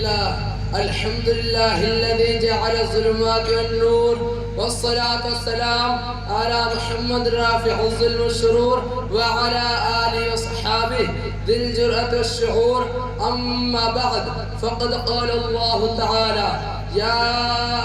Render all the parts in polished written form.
الحمد لله الذي جعل الظلمات والنور والصلاة والسلام على محمد رافع الظلم والشرور وعلى آله وصحابه ذي الجرأة والشعور. أما بعد فقد قال الله تعالى يا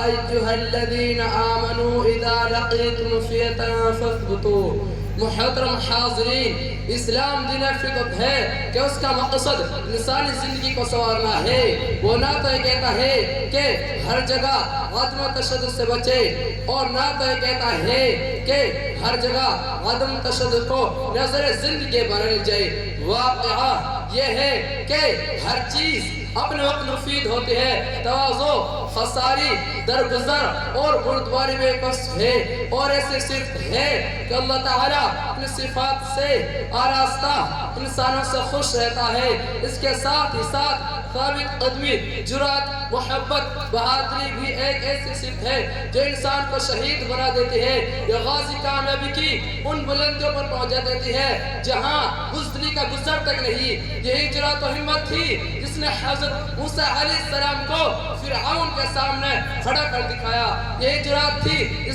أيها الذين آمنوا إذا لقيتم فئة فاثبتوا. محترم حاضرین، اسلام دین فطرت ہے کہ اس کا مقصد انسانی زندگی کو سنوارنا ہے. وہ نہ تو یہ کہتا ہے کہ ہر جگہ عدم تشدد سے بچے، اور نہ تو یہ کہتا ہے کہ ہر جگہ عدم تشدد کو نظر زندگی بنائی جائے. واقعہ یہ ہے کہ ہر چیز اپنے وقت مفید ہوتی ہے. تواضع، خساری، درگزر اور بردباری میں ایک وصف ہے، اور ایسے صرف ہے کہ اللہ تعالیٰ اپنی صفات سے آراستہ انسانوں سے خوش رہتا ہے. اس کے ساتھ ہی ساتھ ثابت قدمی، جرات، محبت، بہادری بھی ایک ایسی صفت ہے جو انسان کو شہید بنا دیتی ہے. یہ غازی کامیابی کی ان بلندیوں پر پہنچا دیتی ہے جہاں بزدلی کا گزر تک نہیں. یہی جرات و ہمت تھی جس نے حضرت موسیٰ علیہ السلام کو فرعون کے سامنے کھڑا کر دکھایا. یہی جرات تھی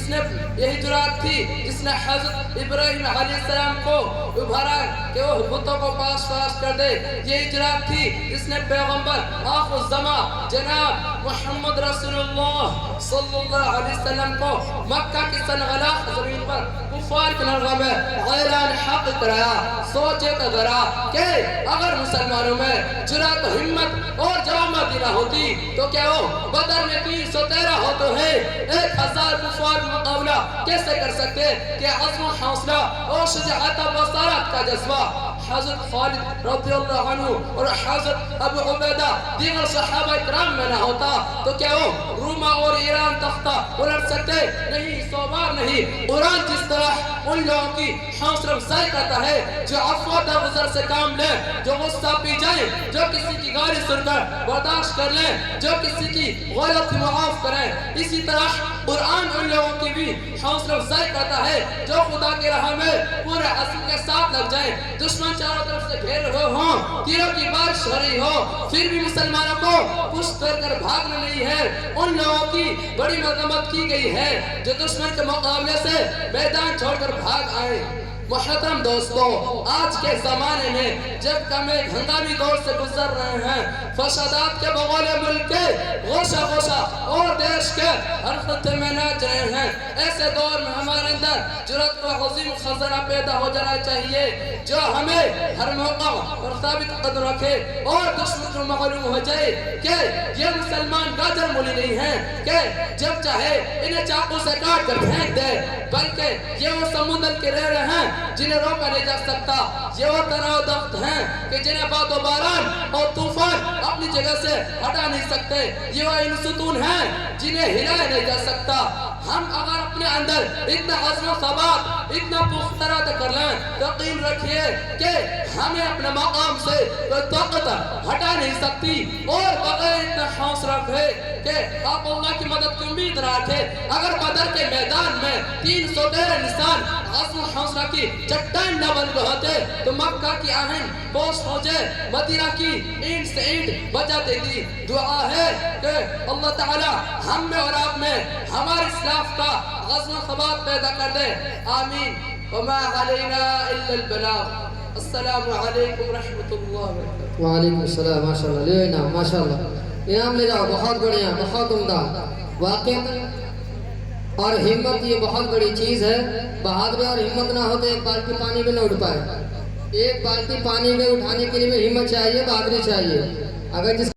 جس نے حضرت ابراہیم علیہ السلام کو ابھارا کہ وہ بتوں کو پاش کر دے. یہی جرات تھی جس نے پیغمبر آخر الزمان جناب محمد رسول اللہ صلی اللہ علیہ وسلم کو مکہ کی سنگلاخ زمین پر کفار کے نرغہ میں اعلان حق کرایا. سوچے تو ذرا کہ اگر مسلمانوں میں جرات و ہمت اور جوامتی نہ ہوتی تو کیا وہ بدر میں 313 ہوتے ہیں 1000 کفار مقابلہ کیسے کر سکتے؟ کہ عزم و حوصلہ اور شجاعت و بصارت کا جذبہ حضرت خالد رضی اللہ عنہ اور حضرت ابو عبیدہ دیگر صحابہ کرام میں نہ ہوتا تو کیا وہ روما اور ایران تختہ الٹ سکتے؟ نہیں، 100 بار نہیں. قرآن جس طرح ان لوگوں کی حوصلہ افزائی کرتا ہے جو عفو درگزر سے کام لیں، جو غصہ پی جائیں، جو کسی کی گالی سن کر برداشت کر لیں، جو کسی کی غلطی معاف کریں، اسی طرح قرآن ان لوگوں کی بھی حوصلہ افزائی کرتا ہے جو خدا کی راہ میں پورے عزم کے ساتھ لگ جائیں. دشمن چاروں طرف سے گھیرے ہوئے ہوں، تیروں کی بارش ہو رہی ہو، پھر بھی مسلمانوں کو پشت کر بھاگنا نہیں ہے. ان لوگوں کی بڑی مذمت کی گئی ہے جو دشمن کے مقابلے سے میدان چھوڑ کر بھاگ آئے. محترم دوستو، آج کے زمانے میں جب ہم ایک ہنگامی دور سے گزر رہے ہیں، فسادات کے بغول ملک کے گوشہ اور دیش کے ہر خطے میں ناچ رہے ہیں، ایسے دور میں ہمارے اندر جرأت و عظیم خزانہ پیدا ہو جانا چاہیے جو ہمیں ہر موقع پر ثابت قدم رکھے اور دشمن کو معلوم ہو جائے کہ یہ مسلمان گاجر مولی نہیں ہیں کہ جب چاہے انہیں چاقو سے کاٹ کر پھینک دے، بلکہ یہ وہ سمندر کے رہ رہے ہیں جنہیں روکا نہیں جا سکتا. یہ وہ تناؤ دخت ہیں کہ جنہیں باد و باران اور طوفان اپنی جگہ سے ہٹا نہیں سکتے. یہ وہ ان ستون ہیں جنہیں ہلایا نہیں جا سکتا. ہم اگر اپنے اندر اتنا عزم و ثبات، اتنا پختہ کر لیں، یقین رکھیے کہ ہمیں اپنے مقام سے کوئی طاقت ہٹا نہیں سکتی. اور بغیر اتنا حوصلہ رکھے کہ آپ اللہ کی مدد کی امید رکھے. اگر بدر کے میدان میں 313 انسان عزم و حوصلہ کی چٹان نہ بن گئے ہوتے تو مکہ کی آہن پوش ہو جائے، مدینہ کی اینٹ سے اینٹ بجا دے دی. دعا ہے کہ اللہ تعالی ہم میں اور آپ میں ہمارے اسلاف کا عزم و ثبات پیدا کر دے. آمین. وما علینا الا البلاغ. السلام علیکم ورحمۃ اللہ وبرکاتہ. وعلیکم السلام. ماشاءاللہ. لے انعام، ماشاءاللہ انعام لے جاؤ. بہت بڑھیا، بہت عمدہ. واقعی اور ہمت یہ بہت بڑی چیز ہے. بہادری اور ہمت نہ ہو تو ایک بالٹی پانی میں نہ اٹھ پائے. ایک بالٹی پانی میں اٹھانے کے لیے ہمت چاہیے، بہادری چاہیے. اگر جس